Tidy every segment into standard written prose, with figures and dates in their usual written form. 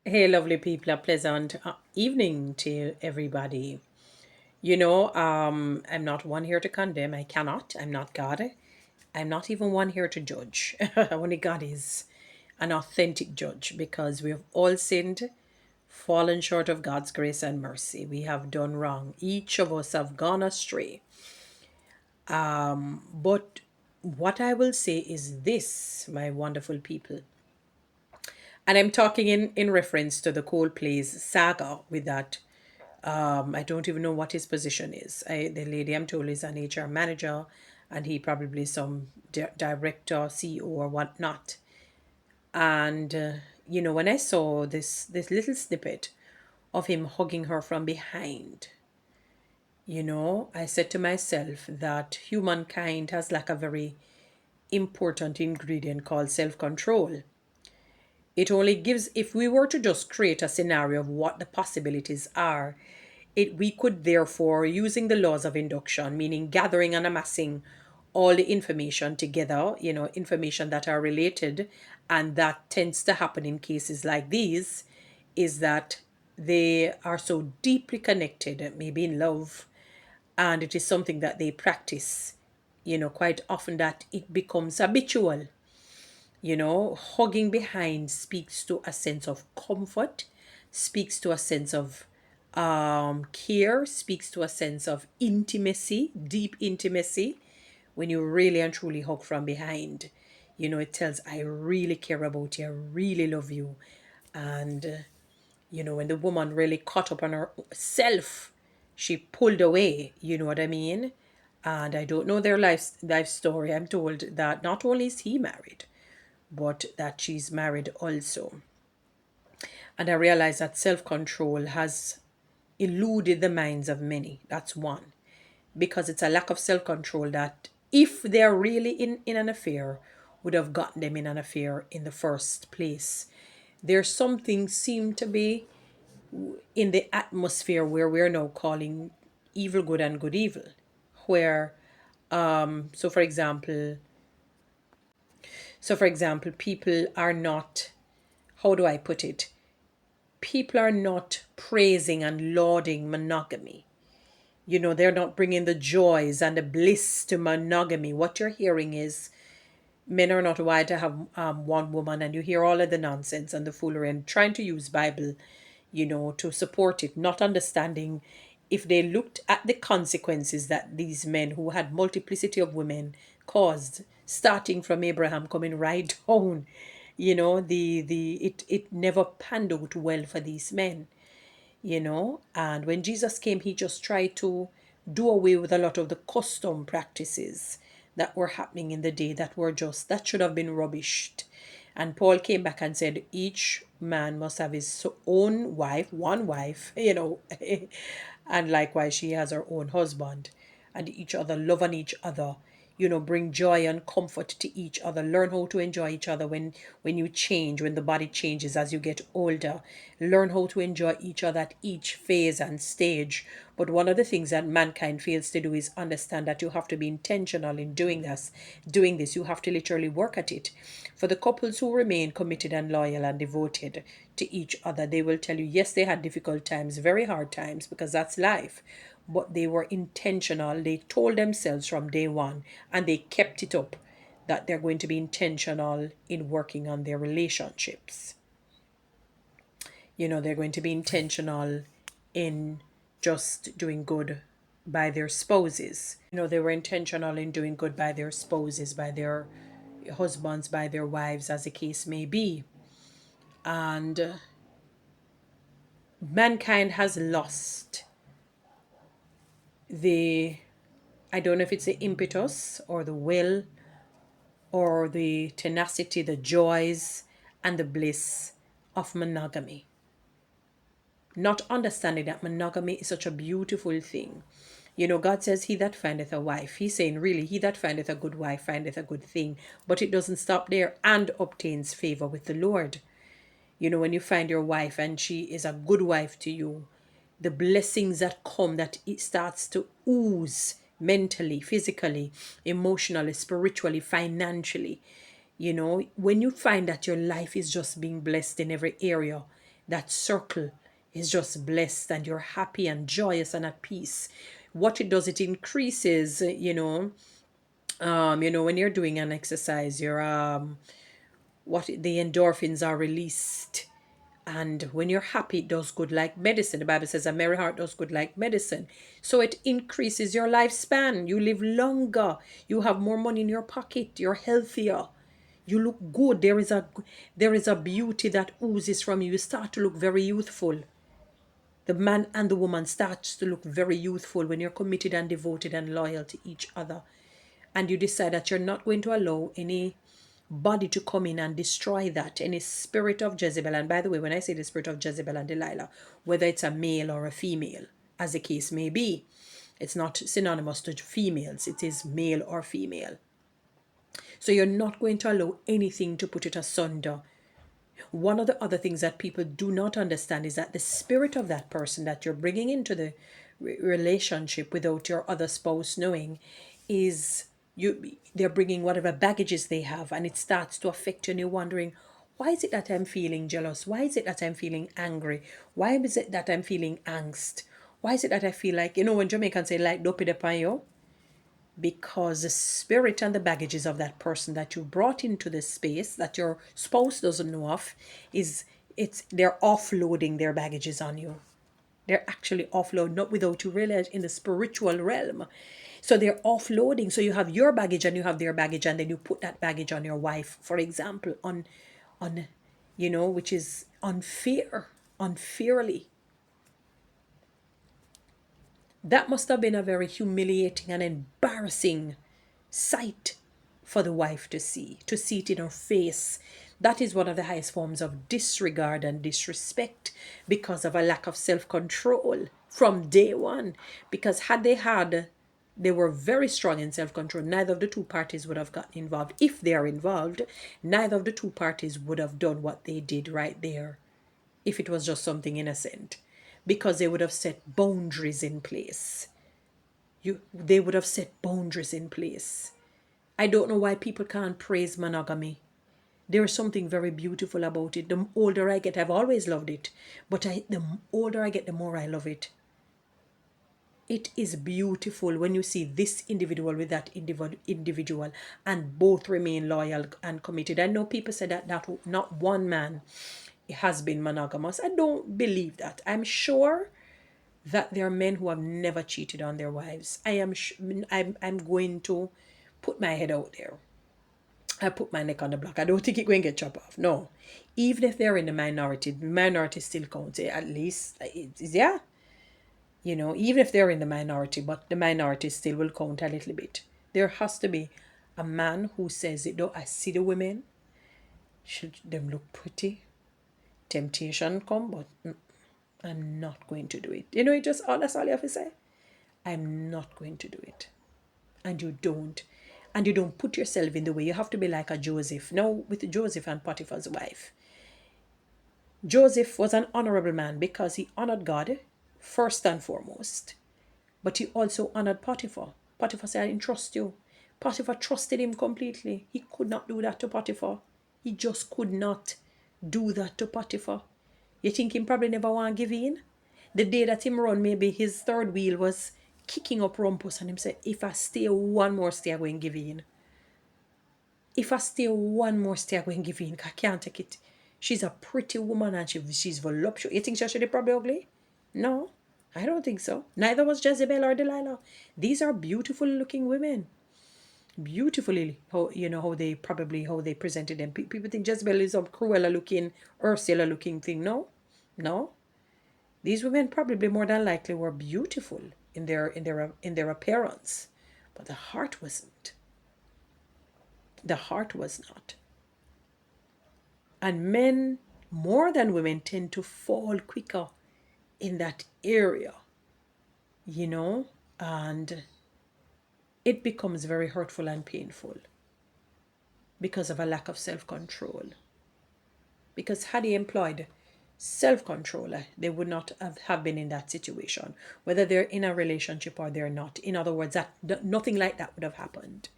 Hey, lovely people, a pleasant evening to everybody. I'm not one here to condemn. I cannot. I'm not God. I'm not even one here to judge. Only God is an authentic judge because we have all sinned, fallen short of God's grace and mercy. We have done wrong. Each of us have gone astray. But what I will say is this, my wonderful people. And I'm talking in reference to the Coldplay's saga with that. I don't even know what his position is. The lady I'm told is an HR manager, and he probably some director, CEO, or whatnot. And when I saw this little snippet of him hugging her from behind, I said to myself that humankind has like a very important ingredient called self-control. It only gives, if we were to just create a scenario of what the possibilities are, we could therefore, using the laws of induction, meaning gathering and amassing all the information together, information that are related, and that tends to happen in cases like these, is that they are so deeply connected, maybe in love, and it is something that they practice, quite often that it becomes habitual. Hugging behind speaks to a sense of comfort, speaks to a sense of care, speaks to a sense of intimacy, deep intimacy. When you really and truly hug from behind, it tells, I really care about you, I really love you. And, when the woman really caught up on herself, she pulled away, you know what I mean? And I don't know their life story. I'm told that not only is he married, but that she's married also. And I realize that self control has eluded the minds of many. That's one. Because it's a lack of self control that, if they're really in an affair, would have gotten them in an affair in the first place. There's something seem to be in the atmosphere where we're now calling evil good and good evil. Where, so for example, people are not, how do I put it? People are not praising and lauding monogamy. They're not bringing the joys and the bliss to monogamy. What you're hearing is men are not wired to have one woman, and you hear all of the nonsense and the foolery and trying to use Bible, to support it, not understanding if they looked at the consequences that these men who had multiplicity of women caused, starting from Abraham coming right down, it never panned out well for these men. And when Jesus came, he just tried to do away with a lot of the custom practices that were happening in the day that should have been rubbished. And Paul came back and said each man must have his own wife, one wife, and likewise she has her own husband, and each other love on each other, bring joy and comfort to each other, learn how to enjoy each other when you change, when the body changes as you get older, learn how to enjoy each other at each phase and stage. But one of the things that mankind fails to do is understand that you have to be intentional in doing this. You have to literally work at it. For the couples who remain committed and loyal and devoted to each other, they will tell you, yes, they had difficult times, very hard times, because that's life, but they were intentional. They told themselves from day one, and they kept it up, that they're going to be intentional in working on their relationships. They're going to be intentional in just doing good by their spouses. They were intentional in doing good by their spouses, by their husbands, by their wives, as the case may be. And mankind has lost the, I don't know if it's the impetus or the will or the tenacity, the joys, and the bliss of monogamy. Not understanding that monogamy is such a beautiful thing. God says, he that findeth a wife. He's saying, really, he that findeth a good wife findeth a good thing. But it doesn't stop there, and obtains favor with the Lord. When you find your wife and she is a good wife to you, the blessings that come, that it starts to ooze mentally, physically, emotionally, spiritually, financially. When you find that your life is just being blessed in every area, that circle is just blessed and you're happy and joyous and at peace. What it does, it increases, when you're doing an exercise, your what the endorphins are released. And when you're happy, it does good like medicine. The Bible says a merry heart does good like medicine. So it increases your lifespan. You live longer. You have more money in your pocket. You're healthier. You look good. There is a beauty that oozes from you. You start to look very youthful. The man and the woman starts to look very youthful when you're committed and devoted and loyal to each other. And you decide that you're not going to allow any body to come in and destroy that, any spirit of Jezebel. And by the way, when I say the spirit of Jezebel and Delilah, whether it's a male or a female, as the case may be, it's not synonymous to females, it is male or female. So you're not going to allow anything to put it asunder. One of the other things that people do not understand is that the spirit of that person that you're bringing into the relationship without your other spouse knowing is they're bringing whatever baggages they have, and it starts to affect you, and you're wondering, why is it that I'm feeling jealous? Why is it that I'm feeling angry? Why is it that I'm feeling angst? Why is it that I feel like, when Jamaicans say like dopey de pan, because the spirit and the baggages of that person that you brought into this space that your spouse doesn't know of they're offloading their baggages on you. They're actually offloading, not without you realize, in the spiritual realm. So they're offloading. So you have your baggage and you have their baggage, and then you put that baggage on your wife, for example, on which is unfairly. That must have been a very humiliating and embarrassing sight for the wife to see it in her face. That is one of the highest forms of disregard and disrespect, because of a lack of self-control from day one. Because they were very strong in self-control, neither of the two parties would have gotten involved. If they are involved, neither of the two parties would have done what they did right there if it was just something innocent, because they would have set boundaries in place. They would have set boundaries in place. I don't know why people can't praise monogamy. There's something very beautiful about it. The older I get, I've always loved it, but the older I get, the more I love it. It is beautiful when you see this individual with that individual, and both remain loyal and committed. I know people say that not one man has been monogamous. I don't believe that. I'm sure that there are men who have never cheated on their wives. I'm going to put my head out there. I put my neck on the block. I don't think it's going to get chopped off. No. Even if they're in the minority still counts. At least, yeah. Even if they're in the minority, but the minority still will count a little bit. There has to be a man who says it. Though I see the women, should them look pretty? Temptation come, but I'm not going to do it. It just, that's all you have to say. I'm not going to do it. And you don't. And you don't put yourself in the way. You have to be like a Joseph. Now, with Joseph and Potiphar's wife. Joseph was an honorable man because he honored God first and foremost. But he also honored Potiphar. Potiphar said, I entrust you. Potiphar trusted him completely. He could not do that to Potiphar. He just could not do that to Potiphar. You think him probably never want to give in? The day that him run, maybe his third wheel was kicking up rumpus, and him said, if I stay one more stay, I'm going to give in. If I stay one more stay, I'm going to give in. I can't take it. She's a pretty woman and she's voluptuous. You think she should be probably ugly? No, I don't think so. Neither was Jezebel or Delilah. These are beautiful looking women. Beautifully, how they presented them. People think Jezebel is a Cruella looking, Ursula looking thing. No. These women probably more than likely were beautiful in their appearance, but the heart wasn't. The heart was not. And men, more than women, tend to fall quicker in that area, and it becomes very hurtful and painful because of a lack of self-control. Because had he employed self-control, they would not have been in that situation, whether they're in a relationship or they're not. In other words, nothing like that would have happened.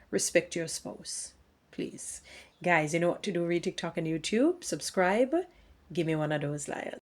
Respect your spouse, please. Guys, you know what to do. Read TikTok and YouTube. Subscribe. Give me one of those lions.